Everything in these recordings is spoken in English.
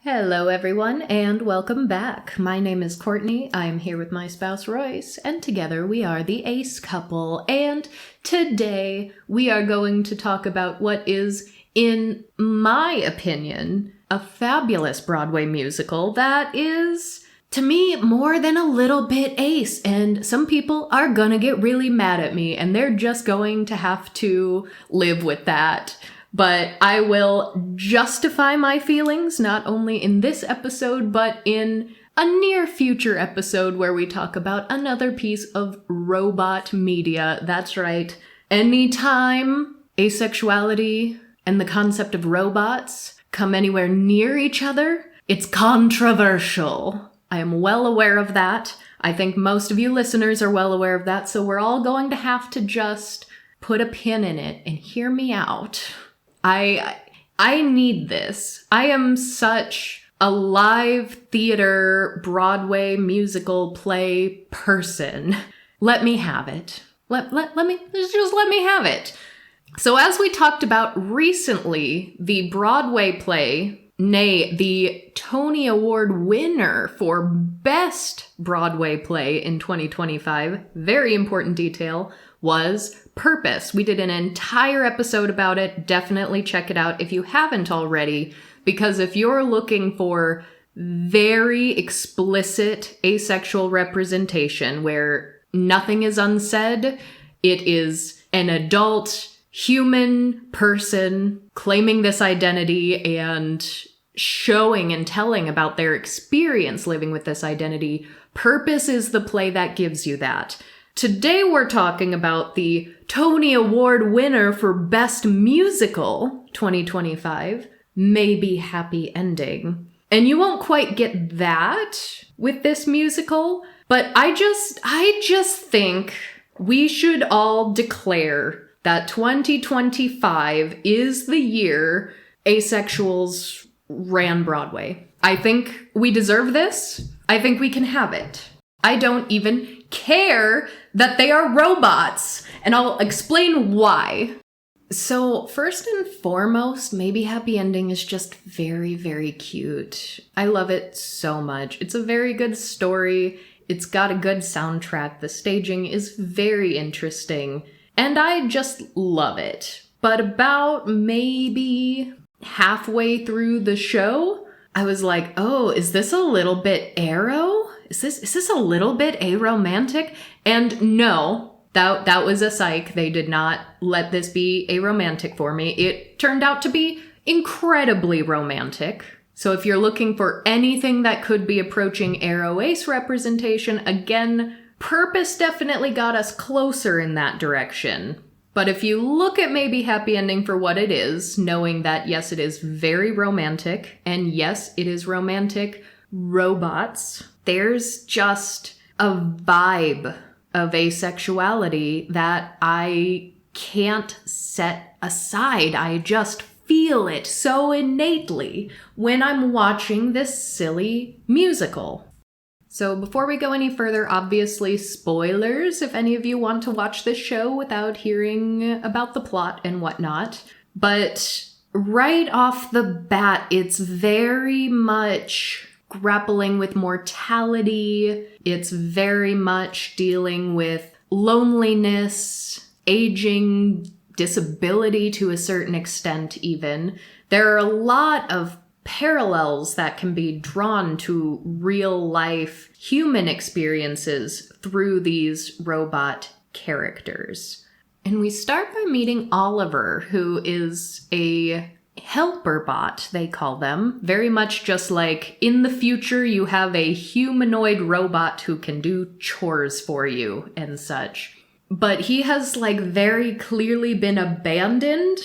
Hello everyone and welcome back. My name is Courtney, I am here with my spouse Royce, and together we are the Ace couple, and today we are going to talk about what is, in my opinion, a fabulous Broadway musical that is, to me, more than a little bit Ace, and some people are gonna get really mad at me, and they're just going to have to live with that. But I will justify my feelings not only in this episode, but in a near future episode where we talk about another piece of robot media. That's right. Anytime asexuality and the concept of robots come anywhere near each other, it's controversial. I am well aware of that. I think most of you listeners are well aware of that, so we're all going to have to just put a pin in it and hear me out. I need this. I am such a live theater, Broadway musical play person. Let me have it. Let me have it. So as we talked about recently, the Broadway play, nay, the Tony Award winner for Best Broadway Play in 2025, very important detail, was Purpose. We did an entire episode about it. Definitely check it out if you haven't already, because if you're looking for very explicit asexual representation where nothing is unsaid, it is an adult human person claiming this identity and showing and telling about their experience living with this identity, Purpose is the play that gives you that. Today we're talking about the Tony Award winner for Best Musical 2025, Maybe Happy Ending. And you won't quite get that with this musical, but I just think we should all declare that 2025 is the year asexuals ran Broadway. I think we deserve this. I think we can have it. I don't even care that they are robots, and I'll explain why. So first and foremost, Maybe Happy Ending is just very, very cute. I love it so much. It's a very good story. It's got a good soundtrack. The staging is very interesting, and I just love it. But about maybe halfway through the show, I was like, oh, is this a little bit aro? Is this a little bit aromantic? And no, that was a psych. They did not let this be aromantic for me. It turned out to be incredibly romantic. So if you're looking for anything that could be approaching aro ace representation, again, Purpose definitely got us closer in that direction. But if you look at Maybe Happy Ending for what it is, knowing that yes, it is very romantic, and yes, it is romantic robots, there's just a vibe of asexuality that I can't set aside. I just feel it so innately when I'm watching this silly musical. So before we go any further, obviously spoilers if any of you want to watch this show without hearing about the plot and whatnot. But right off the bat, it's very much grappling with mortality. It's very much dealing with loneliness, aging, disability to a certain extent even. There are a lot of parallels that can be drawn to real life human experiences through these robot characters. And we start by meeting Oliver, who is a helper bot, they call them. Very much just like in the future you have a humanoid robot who can do chores for you and such. But he has very clearly been abandoned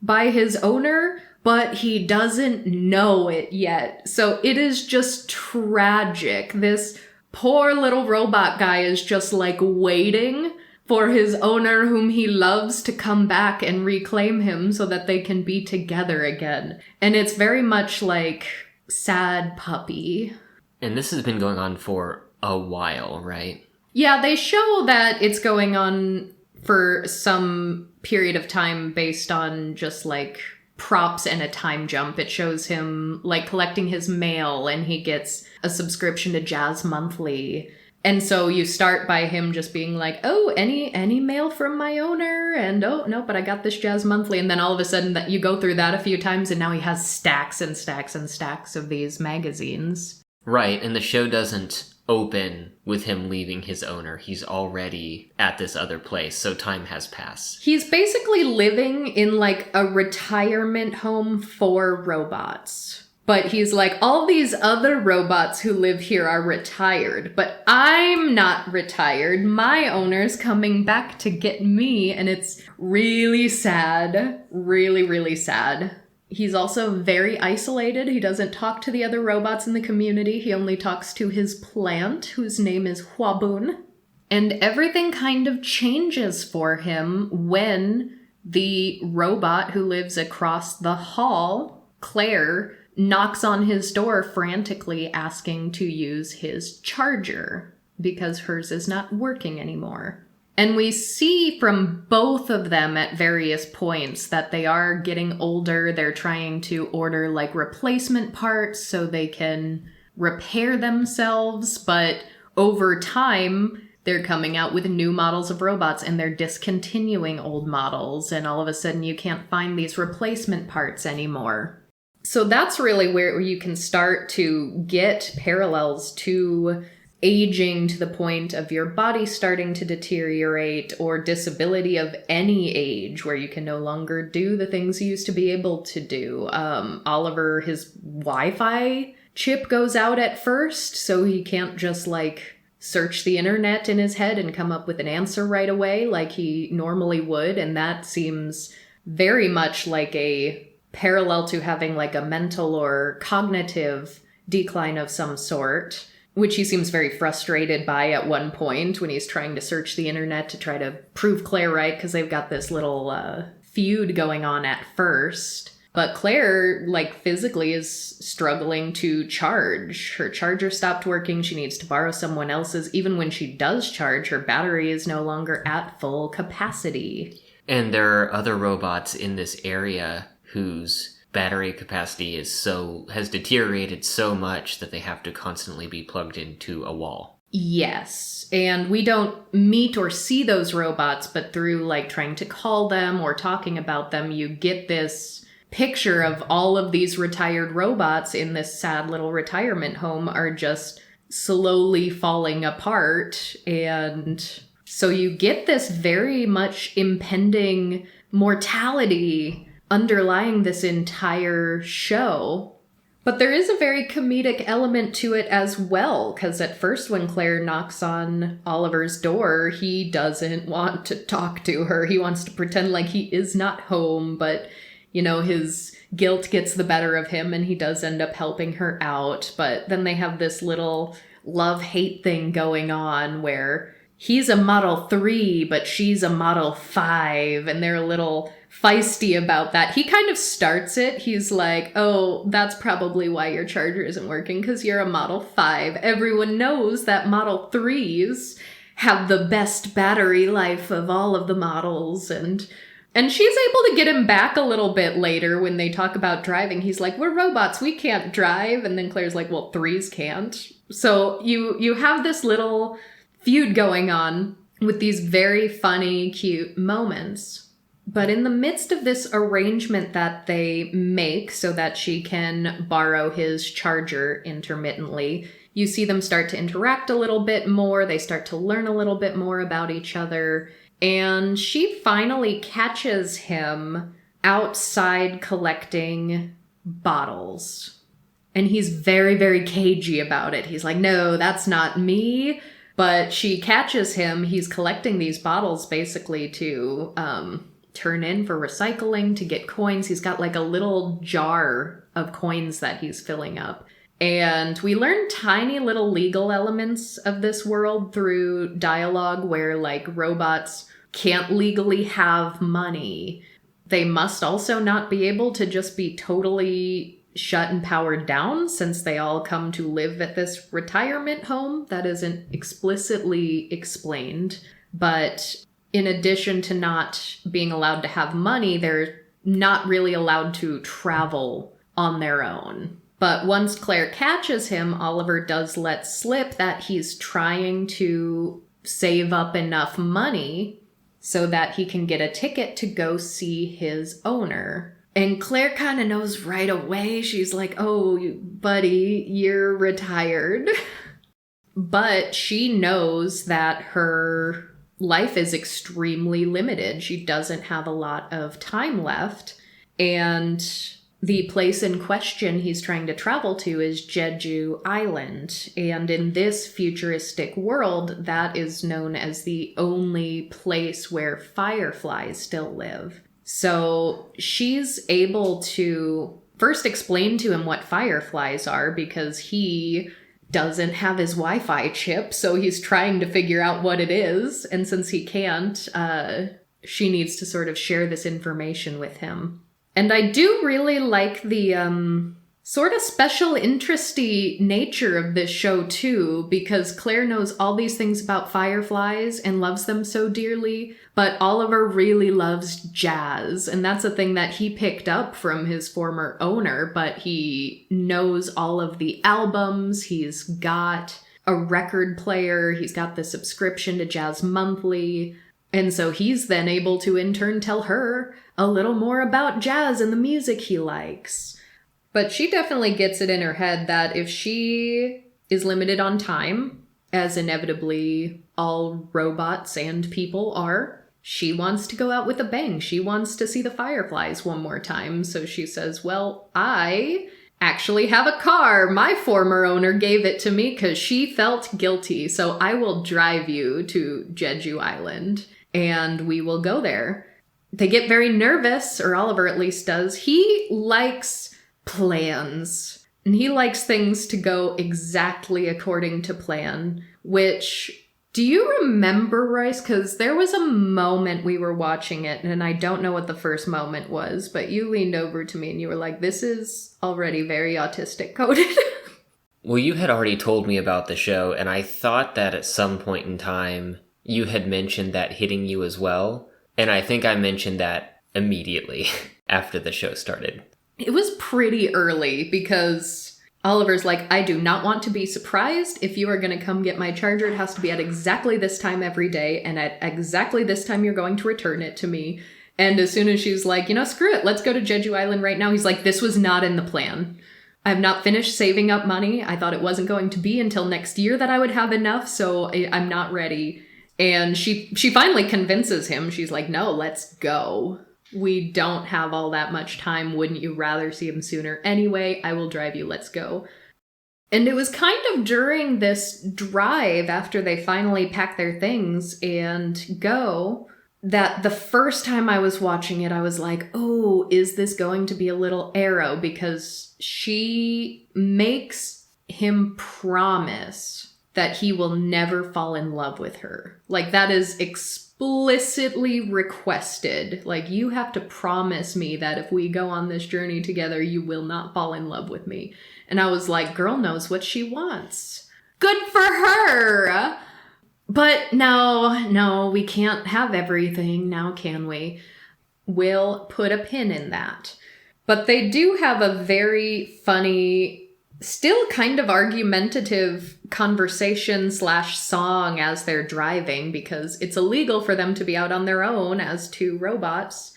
by his owner, but he doesn't know it yet. So it is just tragic. This poor little robot guy is just waiting for his owner whom he loves to come back and reclaim him so that they can be together again. And it's very much like sad puppy. And this has been going on for a while, right? Yeah, they show that it's going on for some period of time based on just props and a time jump. It shows him like collecting his mail, and he gets a subscription to Jazz Monthly. And so you start by him just being like, oh, any mail from my owner? And oh, no, but I got this Jazz Monthly. And then all of a sudden that you go through that a few times, and now he has stacks and stacks and stacks of these magazines. Right, and the show doesn't open with him leaving his owner. He's already at this other place, so time has passed. He's basically living in like a retirement home for robots. But he's like, all these other robots who live here are retired, but I'm not retired. My owner's coming back to get me, and it's really sad. Really, really sad. He's also very isolated. He doesn't talk to the other robots in the community. He only talks to his plant, whose name is Huabun. And everything kind of changes for him when the robot who lives across the hall, Claire, knocks on his door frantically asking to use his charger because hers is not working anymore. And we see from both of them at various points that they are getting older. They're trying to order like replacement parts so they can repair themselves, but over time they're coming out with new models of robots and they're discontinuing old models, and all of a sudden you can't find these replacement parts anymore. So that's really where you can start to get parallels to aging to the point of your body starting to deteriorate, or disability of any age where you can no longer do the things you used to be able to do. Oliver, his Wi-Fi chip goes out at first, so he can't just like search the internet in his head and come up with an answer right away like he normally would. And that seems very much like a parallel to having like a mental or cognitive decline of some sort, which he seems very frustrated by at one point when he's trying to search the internet to try to prove Claire right, because they've got this little feud going on at first. But Claire, like, physically is struggling to charge. Her charger stopped working. She needs to borrow someone else's. Even when she does charge, her battery is no longer at full capacity. And there are other robots in this area whose battery capacity has deteriorated so much that they have to constantly be plugged into a wall. Yes, and we don't meet or see those robots, but through like trying to call them or talking about them, you get this picture of all of these retired robots in this sad little retirement home are just slowly falling apart. And so you get this very much impending mortality underlying this entire show. But there is a very comedic element to it as well, because at first when Claire knocks on Oliver's door, he doesn't want to talk to her. He wants to pretend like he is not home, but, you know, his guilt gets the better of him and he does end up helping her out. But then they have this little love-hate thing going on where he's a Model 3, but she's a Model 5, and they're a little feisty about that. He kind of starts it. He's like, oh, that's probably why your charger isn't working, because you're a Model 5. Everyone knows that Model 3s have the best battery life of all of the models. And she's able to get him back a little bit later when they talk about driving. He's like, we're robots, we can't drive. And then Claire's like, well, 3s can't. So you have this little feud going on with these very funny, cute moments. But in the midst of this arrangement that they make so that she can borrow his charger intermittently, you see them start to interact a little bit more. They start to learn a little bit more about each other. And she finally catches him outside collecting bottles. And he's very, very cagey about it. He's like, no, that's not me. But she catches him. He's collecting these bottles basically to turn in for recycling, to get coins. He's got like a little jar of coins that he's filling up. And we learn tiny little legal elements of this world through dialogue where like robots can't legally have money. They must also not be able to just be totally shut and powered down, since they all come to live at this retirement home. That isn't explicitly explained. But in addition to not being allowed to have money, they're not really allowed to travel on their own. But once Claire catches him, Oliver does let slip that he's trying to save up enough money so that he can get a ticket to go see his owner. And Claire kind of knows right away. She's like, oh, buddy, you're retired. But she knows that her life is extremely limited. She doesn't have a lot of time left. And the place in question he's trying to travel to is Jeju Island. And in this futuristic world, that is known as the only place where fireflies still live. So she's able to first explain to him what fireflies are, because he doesn't have his Wi-Fi chip, so he's trying to figure out what it is. And since he can't, she needs to sort of share this information with him. And I do really like the sort of special interesty nature of this show too, because Claire knows all these things about fireflies and loves them so dearly, but Oliver really loves jazz. And that's a thing that he picked up from his former owner, but he knows all of the albums. He's got a record player. He's got the subscription to Jazz Monthly. And so he's then able to in turn tell her a little more about jazz and the music he likes. But she definitely gets it in her head that if she is limited on time, as inevitably all robots and people are, she wants to go out with a bang. She wants to see the fireflies one more time. So she says, well, I actually have a car. My former owner gave it to me because she felt guilty. So I will drive you to Jeju Island and we will go there. They get very nervous, or Oliver at least does. He likes plans, and he likes things to go exactly according to plan, which, do you remember, Royce? Because there was a moment we were watching it, and I don't know what the first moment was, but you leaned over to me and you were like, this is already very autistic coded. Well, you had already told me about the show, and I thought that at some point in time you had mentioned that hitting you as well. And I think I mentioned that immediately after the show started. It was pretty early because Oliver's like, I do not want to be surprised if you are going to come get my charger. It has to be at exactly this time every day. And at exactly this time, you're going to return it to me. And as soon as she's like, screw it, let's go to Jeju Island right now. He's like, this was not in the plan. I have not finished saving up money. I thought it wasn't going to be until next year that I would have enough. So I'm not ready. And she finally convinces him. She's like, no, let's go. We don't have all that much time. Wouldn't you rather see him sooner? Anyway, I will drive you. Let's go. And it was kind of during this drive, after they finally pack their things and go, that the first time I was watching it, I was like, oh, is this going to be a little arrow? Because she makes him promise that he will never fall in love with her. Like, that is explicitly requested. Like, you have to promise me that if we go on this journey together, you will not fall in love with me. And I was like, girl knows what she wants. Good for her! But no, we can't have everything now, can we? We'll put a pin in that. But they do have a very funny, still kind of argumentative conversation / song as they're driving, because it's illegal for them to be out on their own as two robots.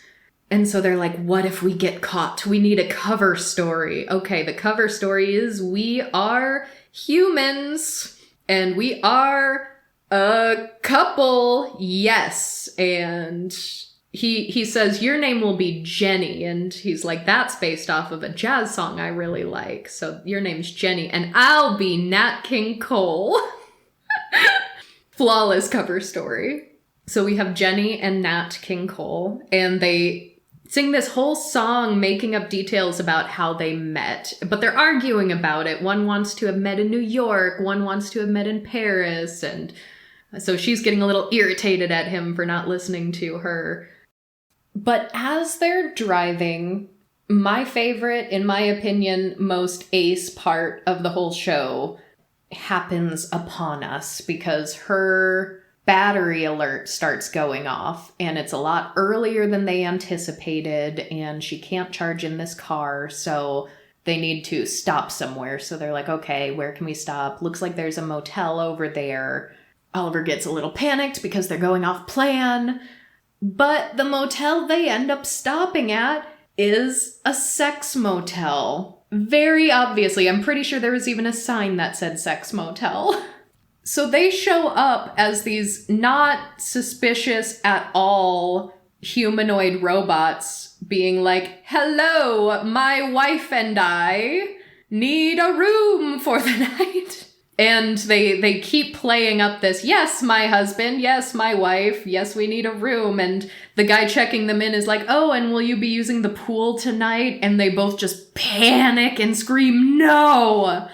And so they're like, what if we get caught? We need a cover story. Okay, the cover story is we are humans and we are a couple. Yes. And he says, your name will be Jenny. And he's like, that's based off of a jazz song I really like. So your name's Jenny and I'll be Nat King Cole. Flawless cover story. So we have Jenny and Nat King Cole, and they sing this whole song making up details about how they met, but they're arguing about it. One wants to have met in New York, one wants to have met in Paris, and so she's getting a little irritated at him for not listening to her. But as they're driving, my favorite, in my opinion, most ace part of the whole show happens upon us, because her battery alert starts going off, and it's a lot earlier than they anticipated, and she can't charge in this car, so they need to stop somewhere. So they're like, okay, where can we stop? Looks like there's a motel over there. Oliver gets a little panicked because they're going off plan. But the motel they end up stopping at is a sex motel. Very obviously. I'm pretty sure there was even a sign that said sex motel. So they show up as these not suspicious at all humanoid robots being like, hello, my wife and I need a room for the night. And they keep playing up this, yes, my husband, yes, my wife, yes, we need a room. And the guy checking them in is like, oh, and will you be using the pool tonight? And they both just panic and scream, no,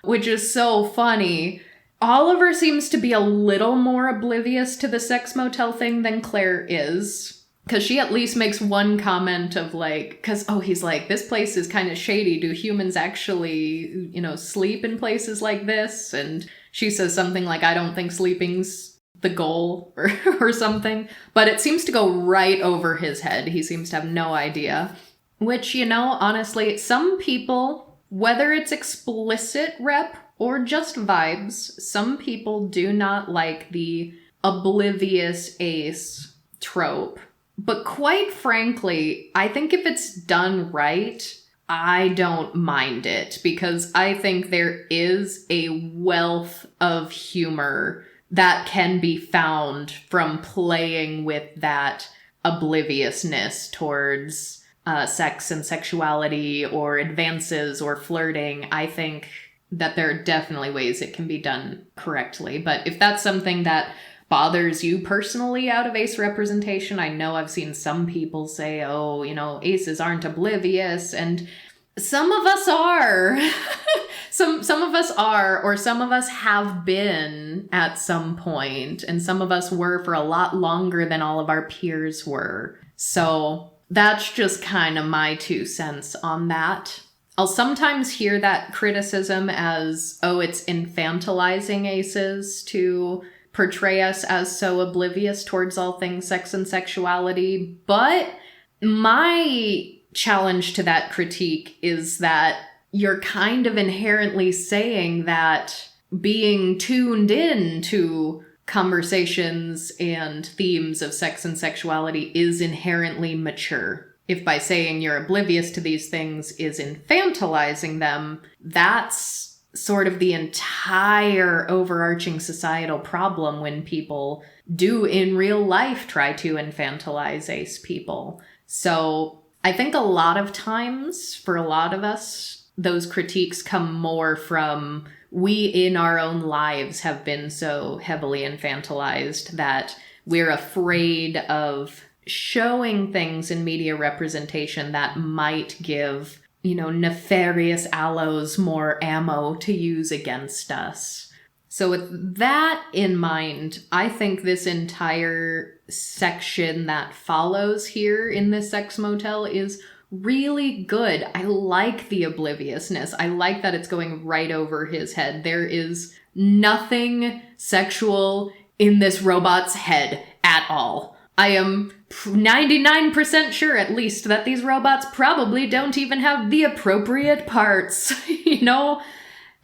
which is so funny. Oliver seems to be a little more oblivious to the sex motel thing than Claire is. Because she at least makes one comment of like, he's like, this place is kind of shady. Do humans actually, sleep in places like this? And she says something like, I don't think sleeping's the goal or something. But it seems to go right over his head. He seems to have no idea. Which, honestly, some people, whether it's explicit rep or just vibes, some people do not like the oblivious ace trope. But quite frankly, I think if it's done right, I don't mind it, because I think there is a wealth of humor that can be found from playing with that obliviousness towards sex and sexuality or advances or flirting. I think that there are definitely ways it can be done correctly. But if that's something that bothers you personally out of ace representation, I know I've seen some people say, oh, aces aren't oblivious, and some of us are. some of us are, or some of us have been at some point, and some of us were for a lot longer than all of our peers were. So that's just kind of my 2 cents on that. I'll sometimes hear that criticism as, oh, it's infantilizing aces to portray us as so oblivious towards all things sex and sexuality. But my challenge to that critique is that you're kind of inherently saying that being tuned in to conversations and themes of sex and sexuality is inherently mature. If by saying you're oblivious to these things is infantilizing them, that's sort of the entire overarching societal problem when people do in real life try to infantilize ace people. So I think a lot of times, for a lot of us, those critiques come more from we in our own lives have been so heavily infantilized that we're afraid of showing things in media representation that might give nefarious aloes more ammo to use against us. So with that in mind, I think this entire section that follows here in this sex motel is really good. I like the obliviousness. I like that it's going right over his head. There is nothing sexual in this robot's head at all. I am 99% sure, at least, that these robots probably don't even have the appropriate parts,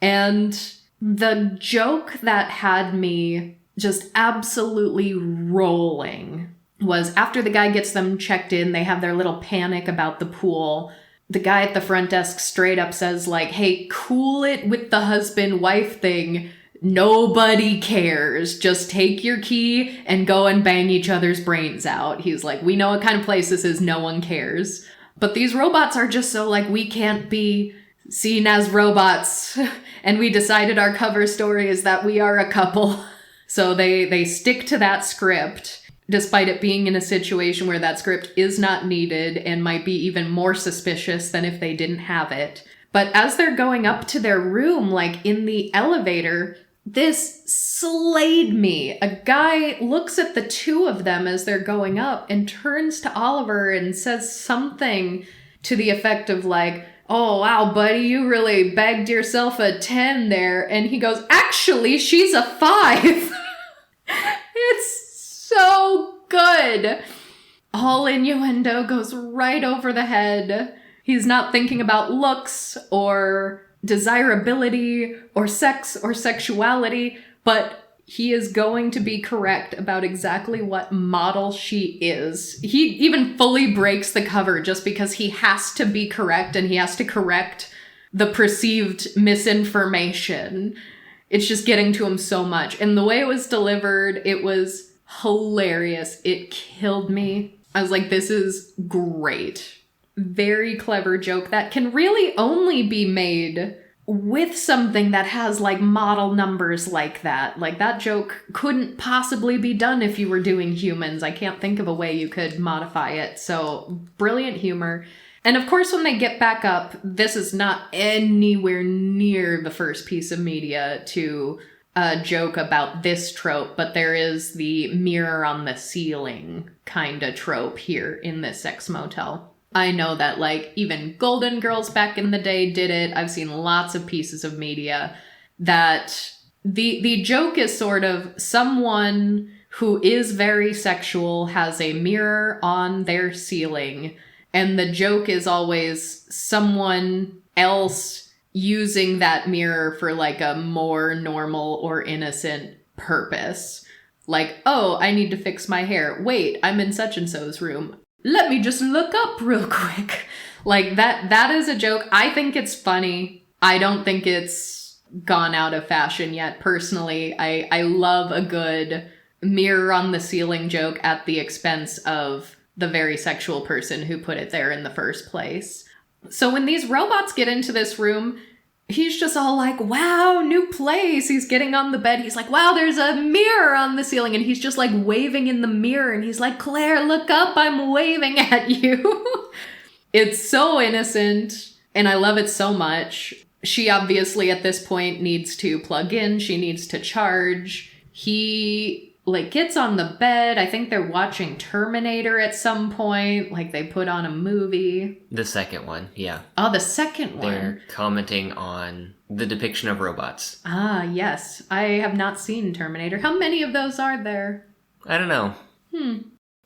And the joke that had me just absolutely rolling was after the guy gets them checked in, they have their little panic about the pool. The guy at the front desk straight up says, like, hey, cool it with the husband-wife thing. Nobody cares. Just take your key and go and bang each other's brains out. He's like, we know what kind of place this is. No one cares. But these robots are just so like, we can't be seen as robots. And we decided our cover story is that we are a couple. So they stick to that script, despite it being in a situation where that script is not needed and might be even more suspicious than if they didn't have it. But as they're going up to their room, like in the elevator, this slayed me. A guy looks at the two of them as they're going up and turns to Oliver and says something to the effect of like, oh, wow, buddy, you really bagged yourself a 10 there. And he goes, actually, she's a 5. so good. All innuendo goes right over the head. He's not thinking about looks or desirability or sex or sexuality, but he is going to be correct about exactly what model she is. He even fully breaks the cover just because he has to be correct and he has to correct the perceived misinformation. It's just getting to him so much. And the way it was delivered, it was hilarious. It killed me. I was like, this is great. Very clever joke that can really only be made with something that has like model numbers like that. Like that joke couldn't possibly be done if you were doing humans. I can't think of a way you could modify it. So brilliant humor. And of course, when they get back up, this is not anywhere near the first piece of media to joke about this trope, but there is the mirror on the ceiling kind of trope here in this sex motel. I know that like even Golden Girls back in the day did it. I've seen lots of pieces of media that the joke is sort of someone who is very sexual has a mirror on their ceiling, and the joke is always someone else using that mirror for like a more normal or innocent purpose. Like, oh, I need to fix my hair. Wait, I'm in such and so's room. Let me just look up real quick. Like that is a joke. I think it's funny. I don't think it's gone out of fashion yet. Personally, I love a good mirror on the ceiling joke at the expense of the very sexual person who put it there in the first place. So when these robots get into this room, he's just all like, wow, new place. He's getting on the bed. He's like, wow, there's a mirror on the ceiling. And he's just like waving in the mirror. And he's like, Claire, look up. I'm waving at you. It's so innocent. And I love it so much. She obviously at this point needs to plug in. She needs to charge. He like gets on the bed. I think they're watching Terminator at some point. Like they put on a movie. The second one, yeah. Oh, the second one. They're commenting on the depiction of robots. Ah, yes. I have not seen Terminator. How many of those are there? I don't know.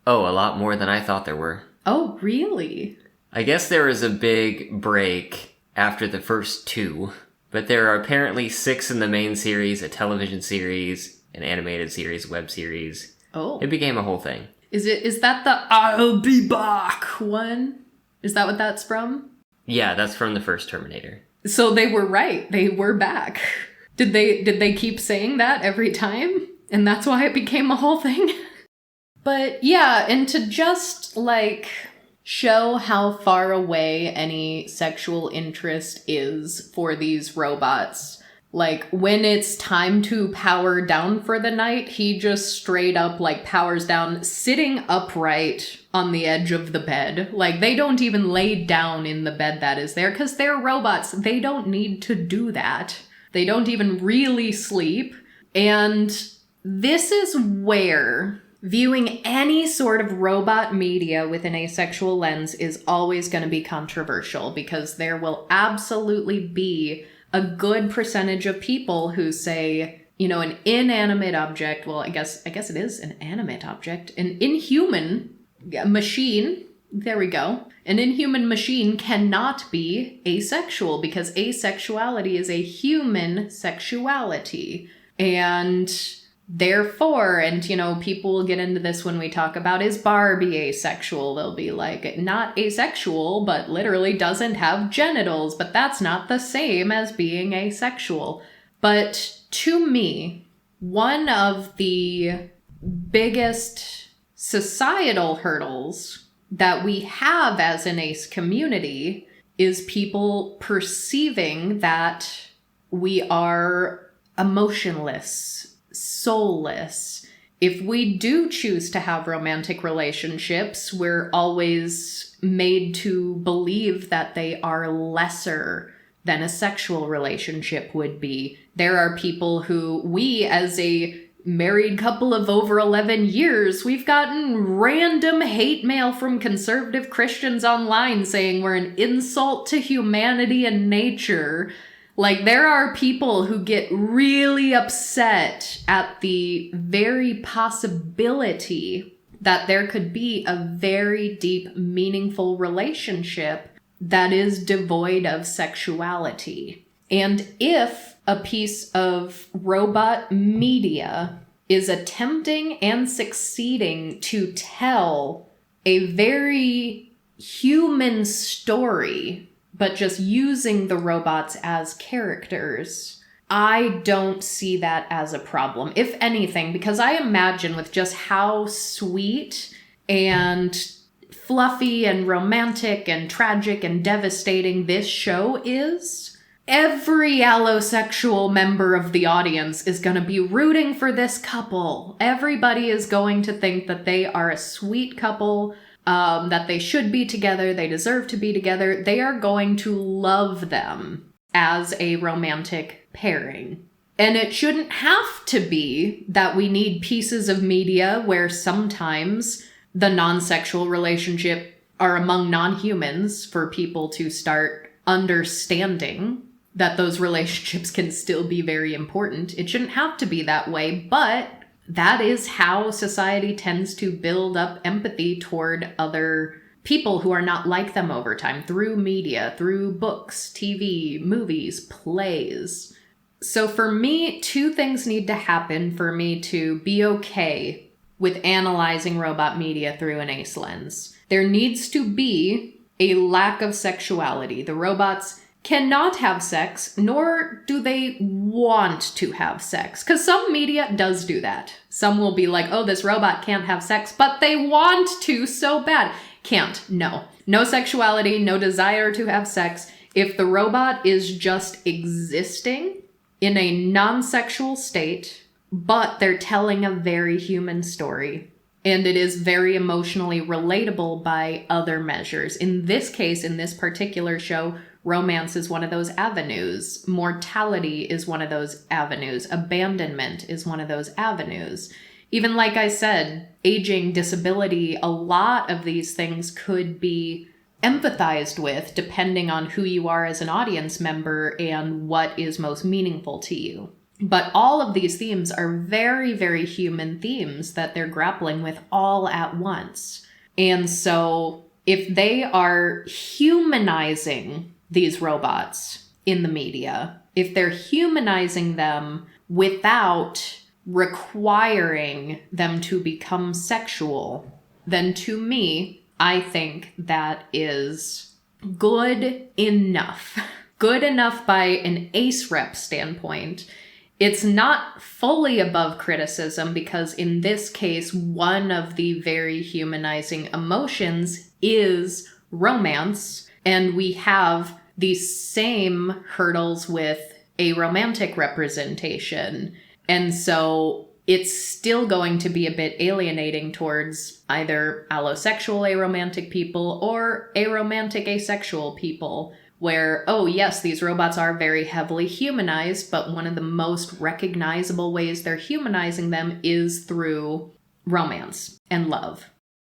Oh, a lot more than I thought there were. Oh, really? I guess there was a big break after the first two, but there are apparently 6 in the main series, a television series, an animated series, web series. Oh. It became a whole thing. Is that the I'll be back one? Is that what that's from? Yeah, that's from the first Terminator. So they were right. They were back. Did they keep saying that every time? And that's why it became a whole thing? But yeah, and to just like show how far away any sexual interest is for these robots. Like, when it's time to power down for the night, he just straight up, like, powers down, sitting upright on the edge of the bed. Like, they don't even lay down in the bed that is there, because they're robots. They don't need to do that. They don't even really sleep. And this is where viewing any sort of robot media with an asexual lens is always going to be controversial, because there will absolutely be a good percentage of people who say, you know, an inanimate object, well, I guess it is an animate object, an inhuman machine, there we go, an inhuman machine cannot be asexual because asexuality is a human sexuality. And therefore, and you know, people will get into this when we talk about, is Barbie asexual? They'll be like, not asexual, but literally doesn't have genitals, but that's not the same as being asexual. But to me, one of the biggest societal hurdles that we have as an ace community is people perceiving that we are emotionless, soulless. If we do choose to have romantic relationships, we're always made to believe that they are lesser than a sexual relationship would be. There are people who we, as a married couple of over 11 years, we've gotten random hate mail from conservative Christians online saying we're an insult to humanity and nature. Like, there are people who get really upset at the very possibility that there could be a very deep, meaningful relationship that is devoid of sexuality. And if a piece of robot media is attempting and succeeding to tell a very human story, but just using the robots as characters, I don't see that as a problem. If anything, because I imagine with just how sweet and fluffy and romantic and tragic and devastating this show is, every allosexual member of the audience is going to be rooting for this couple. Everybody is going to think that they are a sweet couple, that they should be together, they deserve to be together. They are going to love them as a romantic pairing. And it shouldn't have to be that we need pieces of media where sometimes the non-sexual relationship are among non-humans for people to start understanding that those relationships can still be very important. It shouldn't have to be that way, but that is how society tends to build up empathy toward other people who are not like them over time, through media, through books, TV, movies, plays. So for me, two things need to happen for me to be okay with analyzing robot media through an ace lens. There needs to be a lack of sexuality. The robots cannot have sex, nor do they want to have sex. Because some media does do that. Some will be like, oh, this robot can't have sex, but they want to so bad. Can't. No. No sexuality, no desire to have sex. If the robot is just existing in a non-sexual state, but they're telling a very human story, and it is very emotionally relatable by other measures. In this case, in this particular show, romance is one of those avenues. Mortality is one of those avenues. Abandonment is one of those avenues. Even like I said, aging, disability, a lot of these things could be empathized with depending on who you are as an audience member and what is most meaningful to you. But all of these themes are very, very human themes that they're grappling with all at once. And so if they are humanizing these robots in the media, if they're humanizing them without requiring them to become sexual, then to me, I think that is good enough. Good enough by an ace rep standpoint. It's not fully above criticism because in this case, one of the very humanizing emotions is romance, and we have these same hurdles with a romantic representation. And so it's still going to be a bit alienating towards either allosexual aromantic people or aromantic asexual people, where, oh yes, these robots are very heavily humanized, but one of the most recognizable ways they're humanizing them is through romance and love.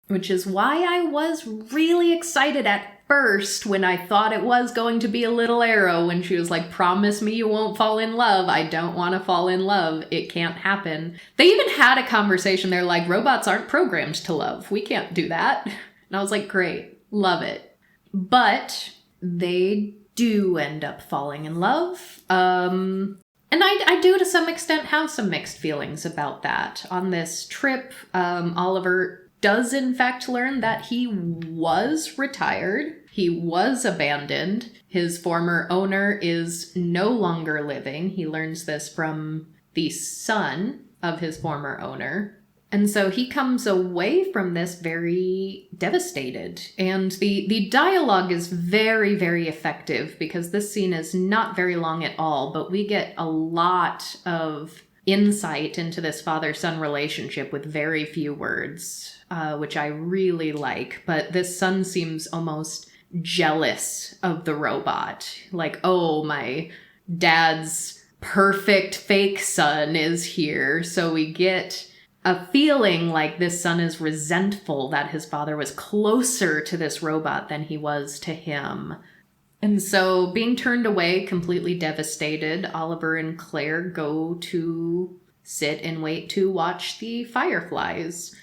Which is why I was really excited at first when I thought it was going to be a little arrow when she was like, promise me you won't fall in love. I don't want to fall in love. It can't happen. They even had a conversation. They're like, robots aren't programmed to love. We can't do that. And I was like, great. Love it. But they do end up falling in love. And I do to some extent have some mixed feelings about that. On this trip, Oliver does in fact learn that he was retired. He was abandoned. His former owner is no longer living. He learns this from the son of his former owner. And so he comes away from this very devastated. And the dialogue is very, very effective because this scene is not very long at all, but we get a lot of insight into this father-son relationship with very few words, which I really like. But this son seems almost jealous of the robot. Like, oh, my dad's perfect fake son is here. So we get a feeling like this son is resentful that his father was closer to this robot than he was to him. And so, being turned away, completely devastated, Oliver and Claire go to sit and wait to watch the fireflies.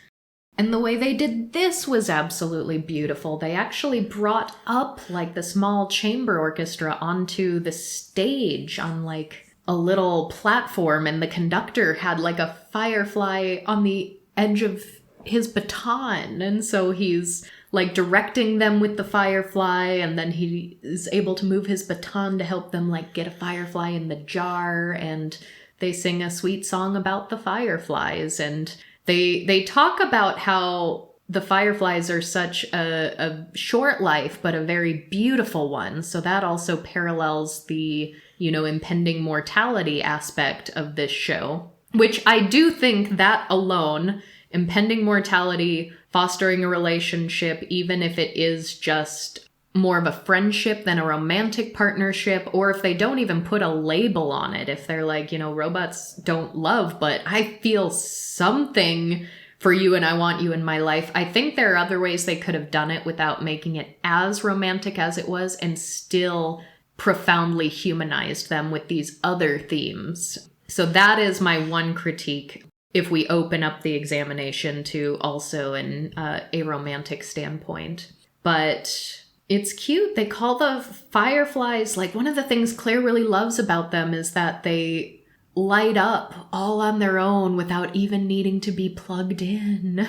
And the way they did this was absolutely beautiful. They actually brought up, like, the small chamber orchestra onto the stage on, like, a little platform, and the conductor had, like, a firefly on the edge of his baton. And so he's, like, directing them with the firefly, and then he is able to move his baton to help them, like, get a firefly in the jar, and they sing a sweet song about the fireflies. And They talk about how the fireflies are such a short life, but a very beautiful one. So that also parallels the, impending mortality aspect of this show, which I do think that alone, impending mortality, fostering a relationship, even if it is just more of a friendship than a romantic partnership, or if they don't even put a label on it, if they're like, robots don't love, but I feel something for you and I want you in my life. I think there are other ways they could have done it without making it as romantic as it was and still profoundly humanized them with these other themes. So that is my one critique if we open up the examination to also an aromantic standpoint. But it's cute. They call the fireflies, like, one of the things Claire really loves about them is that they light up all on their own without even needing to be plugged in.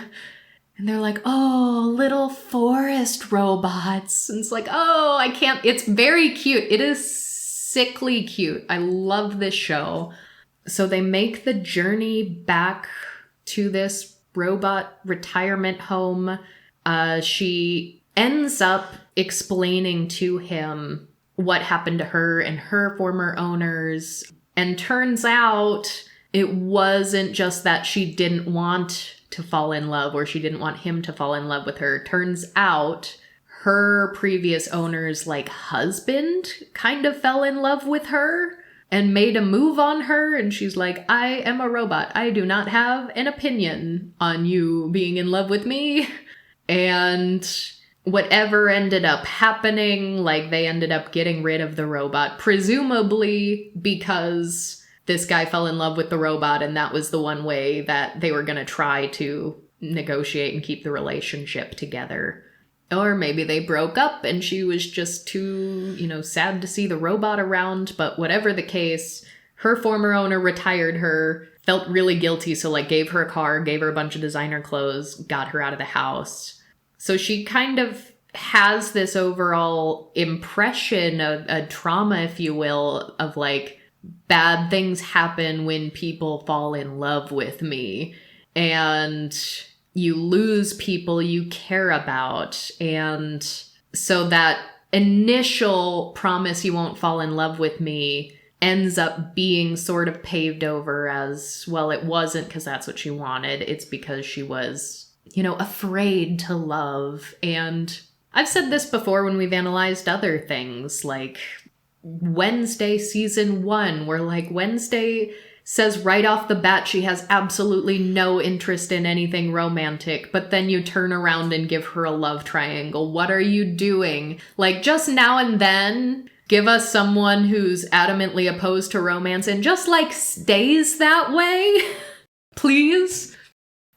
And they're like, oh, little forest robots. And it's like, oh, I can't. It's very cute. It is sickly cute. I love this show. So they make the journey back to this robot retirement home. She ends up explaining to him what happened to her and her former owners. And turns out it wasn't just that she didn't want to fall in love or she didn't want him to fall in love with her. Turns out her previous owner's, like, husband kind of fell in love with her and made a move on her. And she's like, I am a robot. I do not have an opinion on you being in love with me. And whatever ended up happening, like, they ended up getting rid of the robot, presumably because this guy fell in love with the robot and that was the one way that they were going to try to negotiate and keep the relationship together. Or maybe they broke up and she was just too, sad to see the robot around. But whatever the case, her former owner retired her, felt really guilty, so, like, gave her a car, gave her a bunch of designer clothes, got her out of the house. So she kind of has this overall impression of a trauma, if you will, of, like, bad things happen when people fall in love with me. And you lose people you care about. And so that initial promise you won't fall in love with me ends up being sort of paved over as, well, it wasn't because that's what she wanted. It's because she was, afraid to love. And I've said this before when we've analyzed other things, like Wednesday season 1, where, like, Wednesday says right off the bat she has absolutely no interest in anything romantic, but then you turn around and give her a love triangle. What are you doing? Like, just now and then, give us someone who's adamantly opposed to romance and just, like, stays that way. Please.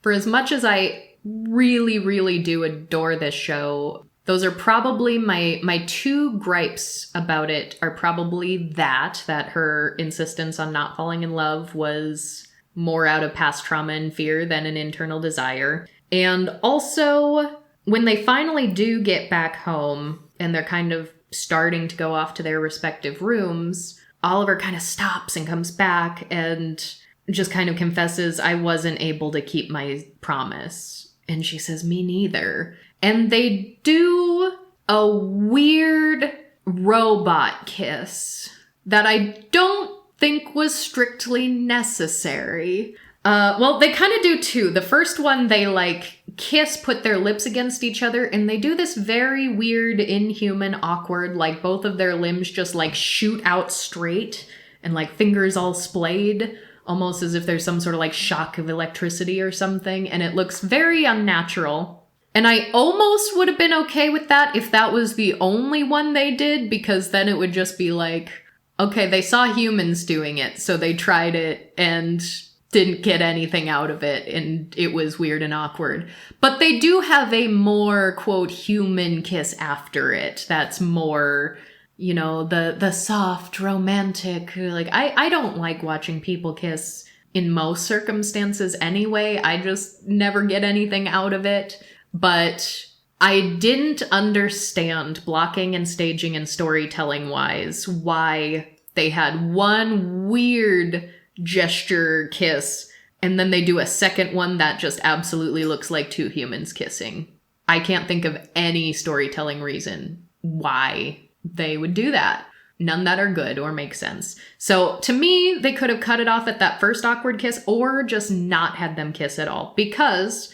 For as much as I really, really do adore this show, those are probably my two gripes about it are probably that her insistence on not falling in love was more out of past trauma and fear than an internal desire. And also, when they finally do get back home and they're kind of starting to go off to their respective rooms, Oliver kind of stops and comes back and just kind of confesses, I wasn't able to keep my promise. And she says, me neither. And they do a weird robot kiss that I don't think was strictly necessary. Well, they kind of do two. The first one, they, like, kiss, put their lips against each other, and they do this very weird, inhuman, awkward, like, both of their limbs just, like, shoot out straight and, like, fingers all splayed, almost as if there's some sort of, like, shock of electricity or something, and it looks very unnatural. And I almost would have been okay with that if that was the only one they did, because then it would just be like, okay, they saw humans doing it, so they tried it and didn't get anything out of it, and it was weird and awkward. But they do have a more, quote, human kiss after it. That's more, you know, the soft, romantic, like, I don't like watching people kiss in most circumstances anyway. I just never get anything out of it. But I didn't understand, blocking and staging and storytelling wise, why they had one weird gesture kiss and then they do a second one that just absolutely looks like two humans kissing. I can't think of any storytelling reason why they would do that. None that are good or make sense. So to me, they could have cut it off at that first awkward kiss or just not had them kiss at all. Because,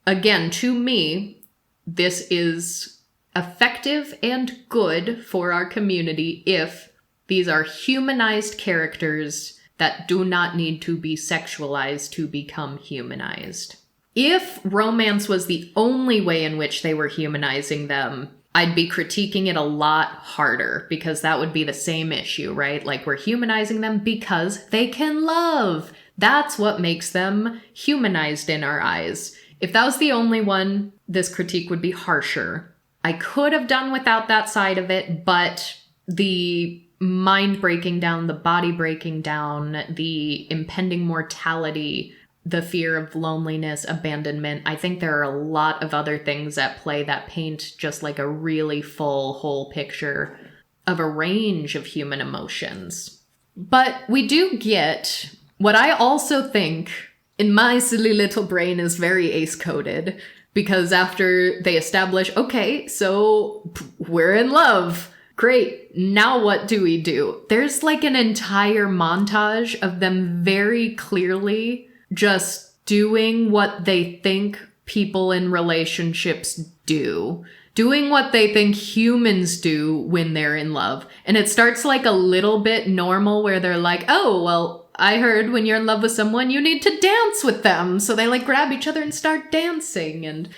again, to me, this is effective and good for our community if these are humanized characters that do not need to be sexualized to become humanized. If romance was the only way in which they were humanizing them, I'd be critiquing it a lot harder, because that would be the same issue, right? Like, we're humanizing them because they can love. That's what makes them humanized in our eyes. If that was the only one, this critique would be harsher. I could have done without that side of it, but the mind breaking down, the body breaking down, the impending mortality, the fear of loneliness, abandonment. I think there are a lot of other things at play that paint just like a really full, whole picture of a range of human emotions. But we do get what I also think in my silly little brain is very ace-coded, because after they establish, okay, so we're in love. Great. Now what do we do? There's like an entire montage of them very clearly just doing what they think people in relationships do. Doing what they think humans do when they're in love. And it starts like a little bit normal where they're like, oh, well, I heard when you're in love with someone, you need to dance with them. So they like grab each other and start dancing. And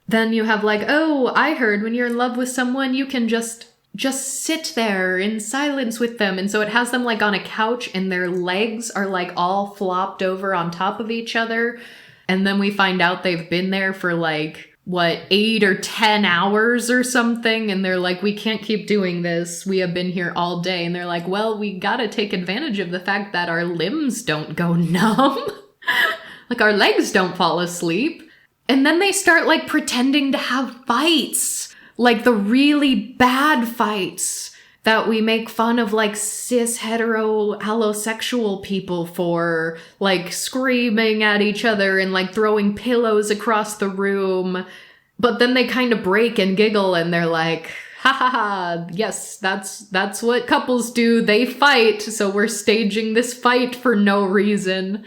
then you have like, oh, I heard when you're in love with someone, you can just sit there in silence with them. And so it has them like on a couch and their legs are like all flopped over on top of each other. And then we find out they've been there for like, 8 or 10 hours or something. And they're like, we can't keep doing this. We have been here all day. And they're like, well, we gotta take advantage of the fact that our limbs don't go numb. Like our legs don't fall asleep. And then they start like pretending to have fights. Like the really bad fights that we make fun of like cis hetero allosexual people for, like screaming at each other and like throwing pillows across the room. But then they kind of break and giggle and they're like, ha ha ha, yes, that's what couples do. They fight. So we're staging this fight for no reason.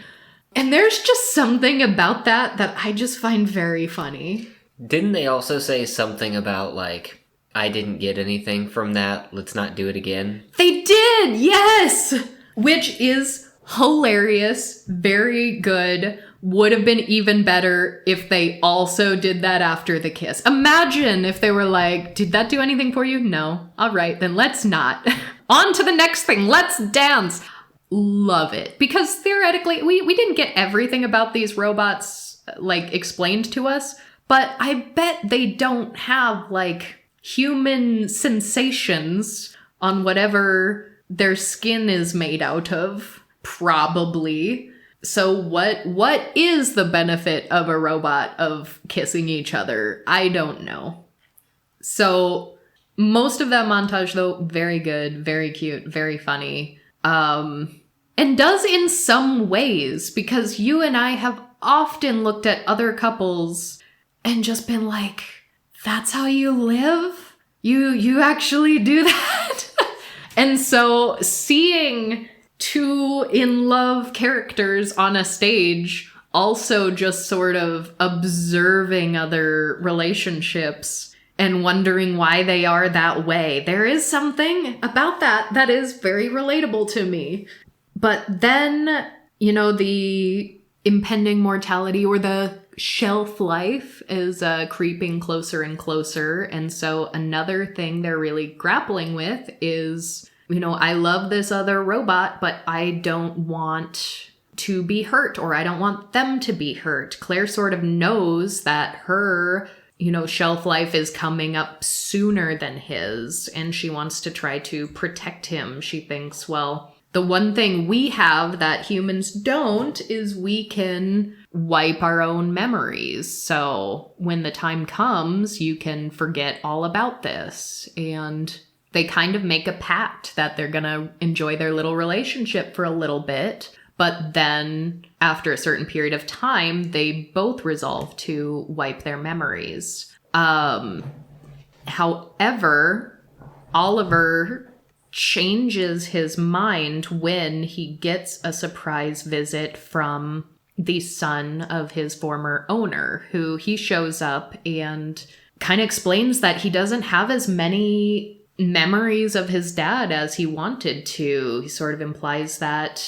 And there's just something about that I just find very funny. Didn't they also say something about, like, I didn't get anything from that, let's not do it again? They did, yes! Which is hilarious, very good, would have been even better if they also did that after the kiss. Imagine if they were like, did that do anything for you? No. All right, then let's not. On to the next thing, let's dance! Love it. Because theoretically, we didn't get everything about these robots, like, explained to us, but I bet they don't have, like, human sensations on whatever their skin is made out of. Probably. So what is the benefit of a robot of kissing each other? I don't know. So most of that montage, though, very good, very cute, very funny. And does in some ways, because you and I have often looked at other couples and just been like, that's how you live? You actually do that? And so seeing two in love characters on a stage, also just sort of observing other relationships and wondering why they are that way. There is something about that is very relatable to me. But then, you know, the impending mortality or the shelf life is creeping closer and closer. And so another thing they're really grappling with is, I love this other robot, but I don't want to be hurt, or I don't want them to be hurt. Claire sort of knows that her, shelf life is coming up sooner than his, and she wants to try to protect him. She thinks, well, the one thing we have that humans don't is we can wipe our own memories. So when the time comes, you can forget all about this. And they kind of make a pact that they're going to enjoy their little relationship for a little bit. But then after a certain period of time, they both resolve to wipe their memories. However, Oliver changes his mind when he gets a surprise visit from the son of his former owner, who he shows up and kind of explains that he doesn't have as many memories of his dad as he wanted to. He sort of implies that,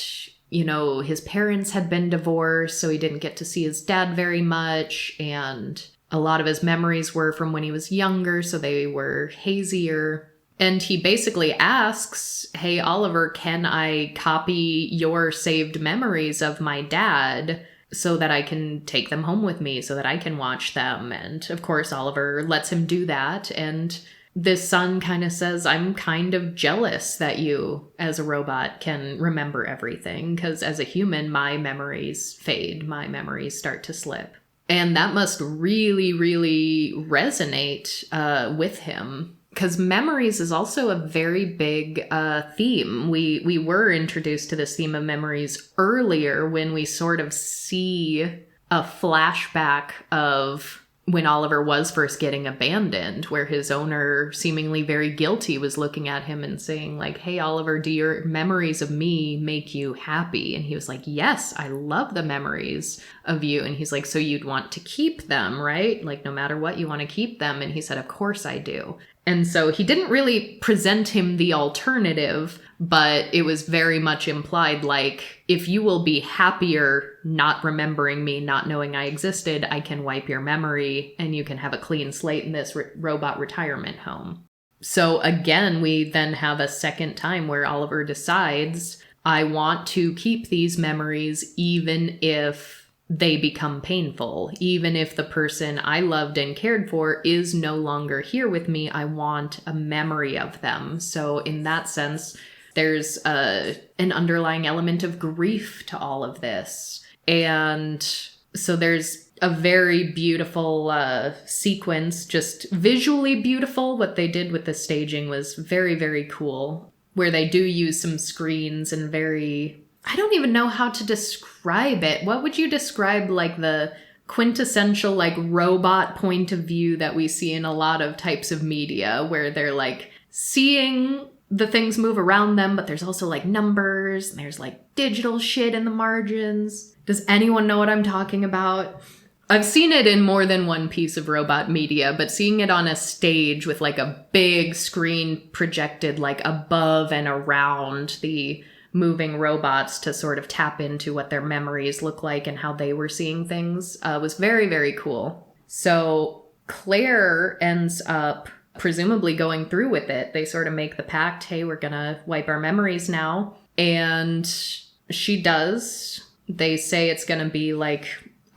his parents had been divorced, so he didn't get to see his dad very much, and a lot of his memories were from when he was younger, so they were hazier. And he basically asks, hey, Oliver, can I copy your saved memories of my dad so that I can take them home with me, so that I can watch them? And of course, Oliver lets him do that. And this son kind of says, I'm kind of jealous that you, as a robot, can remember everything, because as a human, my memories fade, my memories start to slip. And that must really, really resonate with him, because memories is also a very big theme. We were introduced to this theme of memories earlier when we sort of see a flashback of when Oliver was first getting abandoned, where his owner, seemingly very guilty, was looking at him and saying, like, hey, Oliver, do your memories of me make you happy? And he was like, yes, I love the memories of you. And he's like, so you'd want to keep them, right? Like, no matter what, you want to keep them. And he said, of course I do. And so he didn't really present him the alternative, but it was very much implied, like, if you will be happier not remembering me, not knowing I existed, I can wipe your memory and you can have a clean slate in this robot retirement home. So again, we then have a second time where Oliver decides, I want to keep these memories even if they become painful. Even if the person I loved and cared for is no longer here with me, I want a memory of them. So in that sense, there's an underlying element of grief to all of this. And so there's a very beautiful sequence, just visually beautiful. What they did with the staging was very, very cool, where they do use some screens and I don't even know how to describe it. What would you describe, like, the quintessential, like, robot point of view that we see in a lot of types of media, where they're, like, seeing the things move around them, but there's also, like, numbers, and there's, like, digital shit in the margins. Does anyone know what I'm talking about? I've seen it in more than one piece of robot media, but seeing it on a stage with, like, a big screen projected, like, above and around the moving robots to sort of tap into what their memories look like and how they were seeing things was very, very cool. So Claire ends up presumably going through with it. They sort of make the pact, hey, we're gonna wipe our memories now. And she does. They say it's gonna be like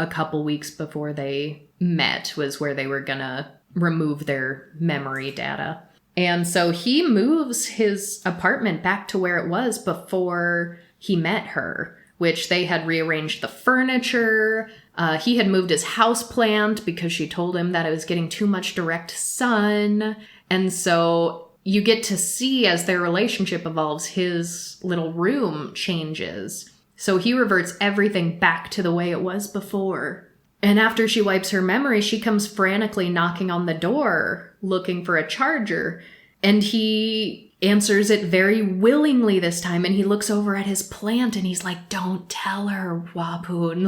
a couple weeks before they met was where they were gonna remove their memory data. And so he moves his apartment back to where it was before he met her, which they had rearranged the furniture. He had moved his houseplant because she told him that it was getting too much direct sun. And so you get to see, as their relationship evolves, his little room changes. So he reverts everything back to the way it was before. And after she wipes her memory, she comes frantically knocking on the door, looking for a charger. And he answers it very willingly this time. And he looks over at his plant and he's like, don't tell her, Wapoon.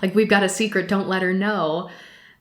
Like, we've got a secret. Don't let her know.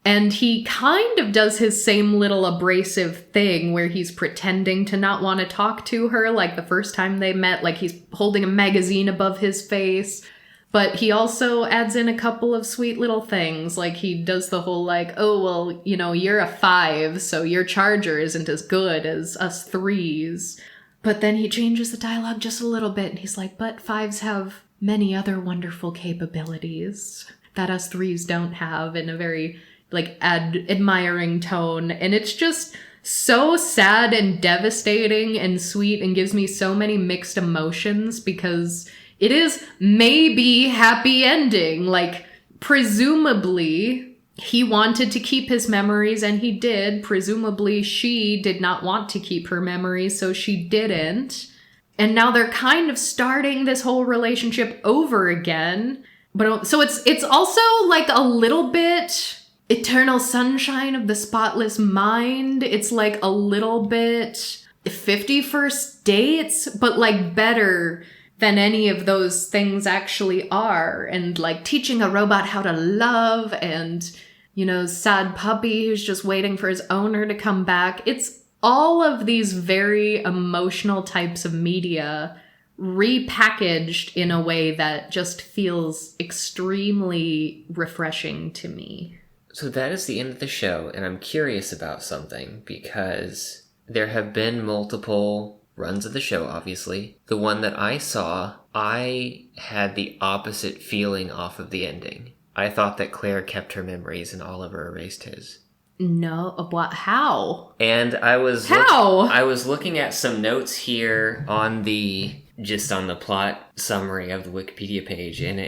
And he kind of does his same little abrasive thing where he's pretending to not want to talk to her. Like the first time they met, like he's holding a magazine above his face. But he also adds in a couple of sweet little things. Like, he does the whole, like, oh, well, you know, you're a 5, so your charger isn't as good as us 3s. But then he changes the dialogue just a little bit, and he's like, but 5s have many other wonderful capabilities that us 3s don't have, in a very, like, admiring tone. And it's just so sad and devastating and sweet, and gives me so many mixed emotions, because it is maybe happy ending. Like, presumably he wanted to keep his memories, and he did. Presumably she did not want to keep her memories, so she didn't. And now they're kind of starting this whole relationship over again. But so it's also like a little bit Eternal Sunshine of the Spotless Mind. It's like a little bit 50 First Dates, but like better than any of those things actually are. And like teaching a robot how to love, and, you know, sad puppy who's just waiting for his owner to come back. It's all of these very emotional types of media repackaged in a way that just feels extremely refreshing to me. So that is the end of the show, and I'm curious about something, because there have been multiple runs of the show, obviously. The one that I saw, I had the opposite feeling off of the ending. I thought that Claire kept her memories and Oliver erased his. No, what? How? And I was I was looking at some notes here on the plot summary of the Wikipedia page, and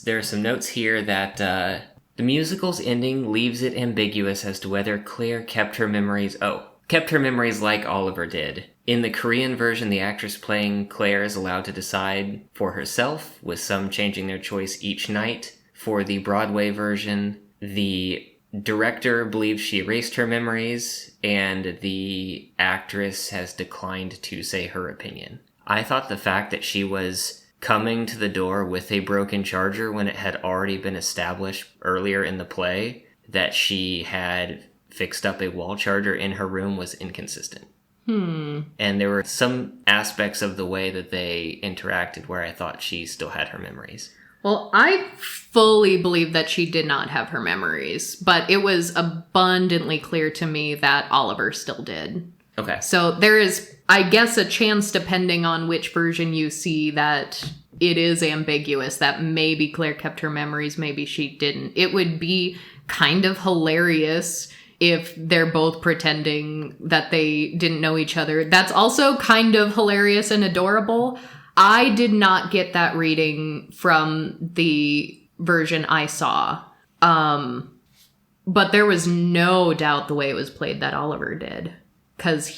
there are some notes here that the musical's ending leaves it ambiguous as to whether Claire kept her memories like Oliver did. In the Korean version, the actress playing Claire is allowed to decide for herself, with some changing their choice each night. For the Broadway version, the director believes she erased her memories, and the actress has declined to say her opinion. I thought the fact that she was coming to the door with a broken charger when it had already been established earlier in the play that she had fixed up a wall charger in her room was inconsistent. And there were some aspects of the way that they interacted where I thought she still had her memories. Well, I fully believe that she did not have her memories, but it was abundantly clear to me that Oliver still did. Okay. So there is, I guess, a chance, depending on which version you see, that it is ambiguous, that maybe Claire kept her memories, maybe she didn't. It would be kind of hilarious if they're both pretending that they didn't know each other. That's also kind of hilarious and adorable. I did not get that reading from the version I saw. But there was no doubt the way it was played that Oliver did. Because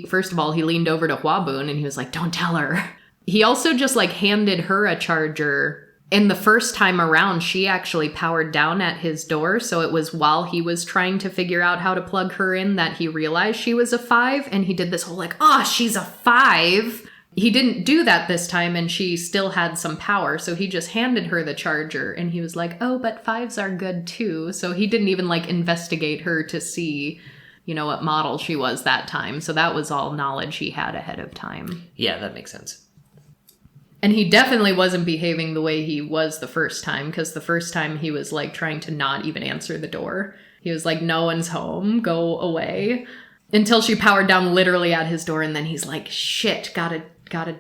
first of all, he leaned over to Hwaboon and he was like, don't tell her. He also just like handed her a charger. And the first time around, she actually powered down at his door. So it was while he was trying to figure out how to plug her in that he realized she was a 5. And he did this whole like, oh, she's a 5. He didn't do that this time, and she still had some power. So he just handed her the charger and he was like, oh, but 5s are good too. So he didn't even like investigate her to see, you know, what model she was that time. So that was all knowledge he had ahead of time. Yeah, that makes sense. And he definitely wasn't behaving the way he was the first time, because the first time he was like trying to not even answer the door. He was like, no one's home, go away. Until she powered down literally at his door, and then he's like, shit, gotta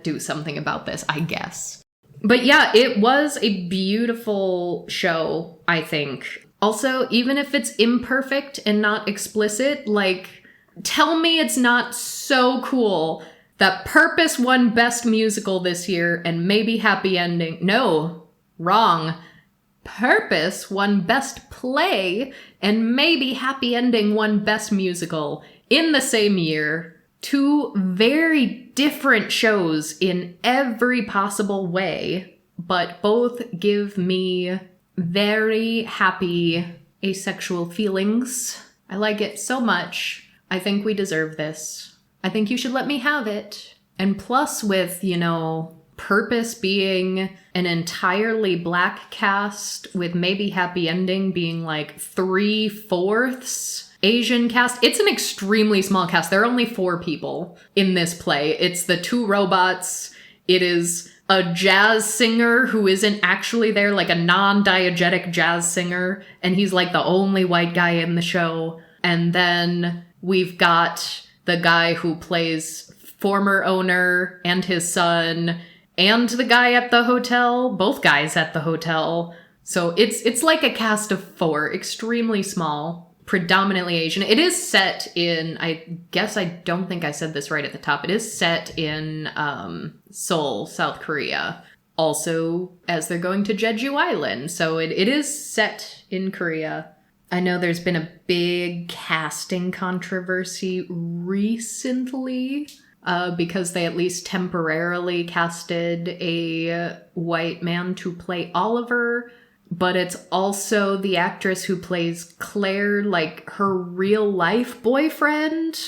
do something about this, I guess. But yeah, it was a beautiful show, I think. Also, even if it's imperfect and not explicit, like, tell me it's not so cool that Purpose won Best Musical this year and maybe Happy Ending. No, wrong. Purpose won Best Play and maybe Happy Ending won Best Musical in the same year. 2 very different shows in every possible way, but both give me very happy asexual feelings. I like it so much. I think we deserve this. I think you should let me have it. And plus with, you know, Purpose being an entirely black cast with maybe Happy Ending being like 3/4 Asian cast. It's an extremely small cast. There are only 4 people in this play. It's the 2 robots. It is a jazz singer who isn't actually there, like a non-diegetic jazz singer, and he's like the only white guy in the show. And then we've got the guy who plays former owner and his son and the guy at the hotel, both guys at the hotel. So it's like a cast of 4, extremely small, predominantly Asian. It is set in, I guess I don't think I said this right at the top, it is set in Seoul, South Korea. Also, as they're going to Jeju Island. So it is set in Korea. I know there's been a big casting controversy recently because they at least temporarily casted a white man to play Oliver, but it's also the actress who plays Claire, like her real life boyfriend.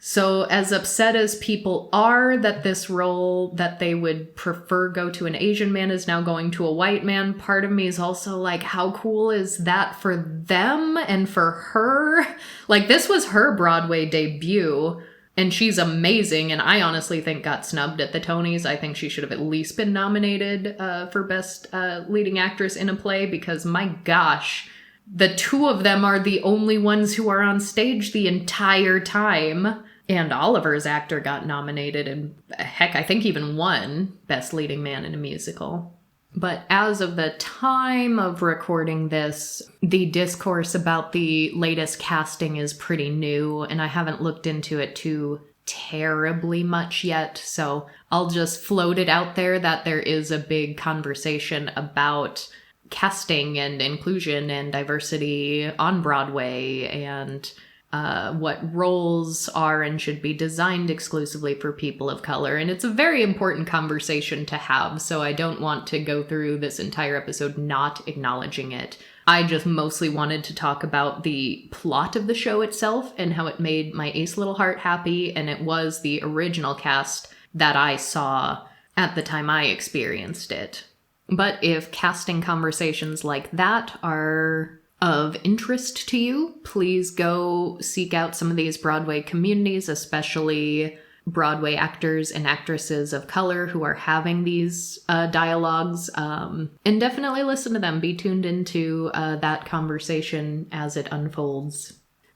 So as upset as people are that this role that they would prefer go to an Asian man is now going to a white man, part of me is also like, how cool is that for them and for her? Like, this was her Broadway debut, and she's amazing, and I honestly think got snubbed at the Tonys. I think she should have at least been nominated for Best Leading Actress in a Play, because my gosh, the 2 of them are the only ones who are on stage the entire time. And Oliver's actor got nominated, and heck, I think even won Best Leading Man in a Musical. But as of the time of recording this, the discourse about the latest casting is pretty new, and I haven't looked into it too terribly much yet, so I'll just float it out there that there is a big conversation about casting and inclusion and diversity on Broadway, and what roles are and should be designed exclusively for people of color. And it's a very important conversation to have, so I don't want to go through this entire episode not acknowledging it. I just mostly wanted to talk about the plot of the show itself and how it made my ace little heart happy, and it was the original cast that I saw at the time I experienced it. But if casting conversations like that are of interest to you, please go seek out some of these Broadway communities, especially Broadway actors and actresses of color who are having these dialogues, and definitely listen to them. Be tuned into that conversation as it unfolds.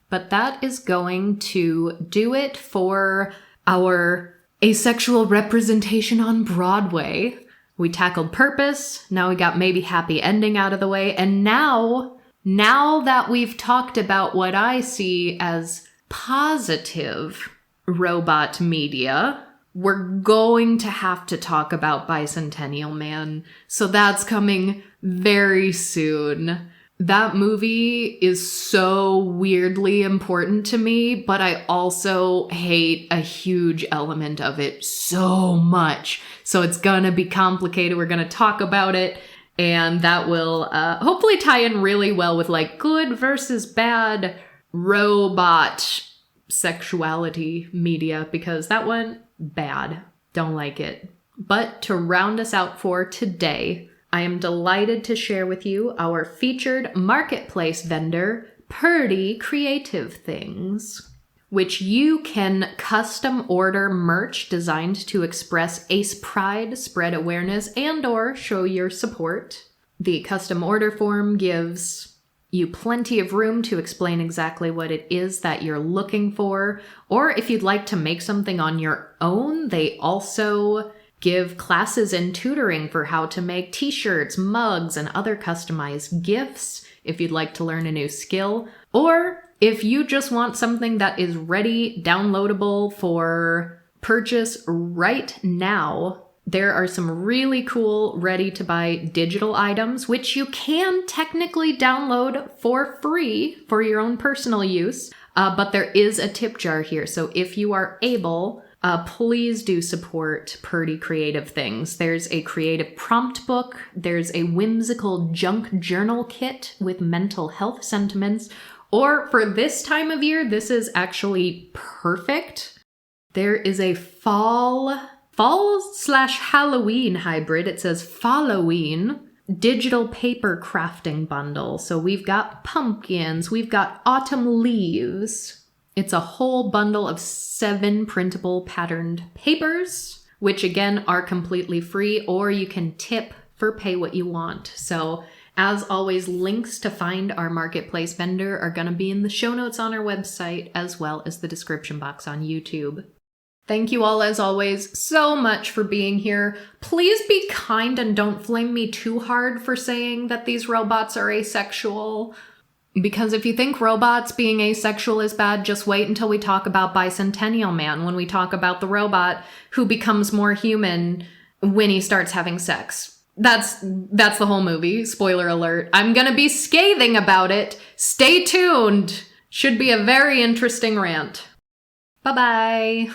But that is going to do it for our asexual representation on Broadway. We tackled purpose, now we got maybe happy ending out of the way, and now that we've talked about what I see as positive robot media, we're going to have to talk about Bicentennial Man. So that's coming very soon. That movie is so weirdly important to me, but I also hate a huge element of it so much. So it's gonna be complicated. We're gonna talk about it. And that will hopefully tie in really well with like good versus bad robot sexuality media, because that one, bad. Don't like it. But to round us out for today, I am delighted to share with you our featured marketplace vendor, Purdy Creative Things, which you can custom order merch designed to express ace pride, spread awareness, and or show your support. The custom order form gives you plenty of room to explain exactly what it is that you're looking for, or if you'd like to make something on your own, they also give classes and tutoring for how to make t-shirts, mugs, and other customized gifts if you'd like to learn a new skill, or if you just want something that is ready, downloadable for purchase right now, there are some really cool ready-to-buy digital items, which you can technically download for free for your own personal use, but there is a tip jar here. So if you are able, please do support Purdy Creative Things. There's a creative prompt book, there's a whimsical junk journal kit with mental health sentiments, or for this time of year, this is actually perfect. There is a fall/Halloween hybrid. It says Falloween digital paper crafting bundle. So we've got pumpkins, we've got autumn leaves. It's a whole bundle of 7 printable patterned papers which again are completely free, or you can tip for pay what you want. So as always, links to find our marketplace vendor are going to be in the show notes on our website, as well as the description box on YouTube. Thank you all, as always, so much for being here. Please be kind and don't flame me too hard for saying that these robots are asexual. Because if you think robots being asexual is bad, just wait until we talk about Bicentennial Man, when we talk about the robot who becomes more human when he starts having sex. That's the whole movie. Spoiler alert. I'm gonna be scathing about it. Stay tuned. Should be a very interesting rant. Bye-bye.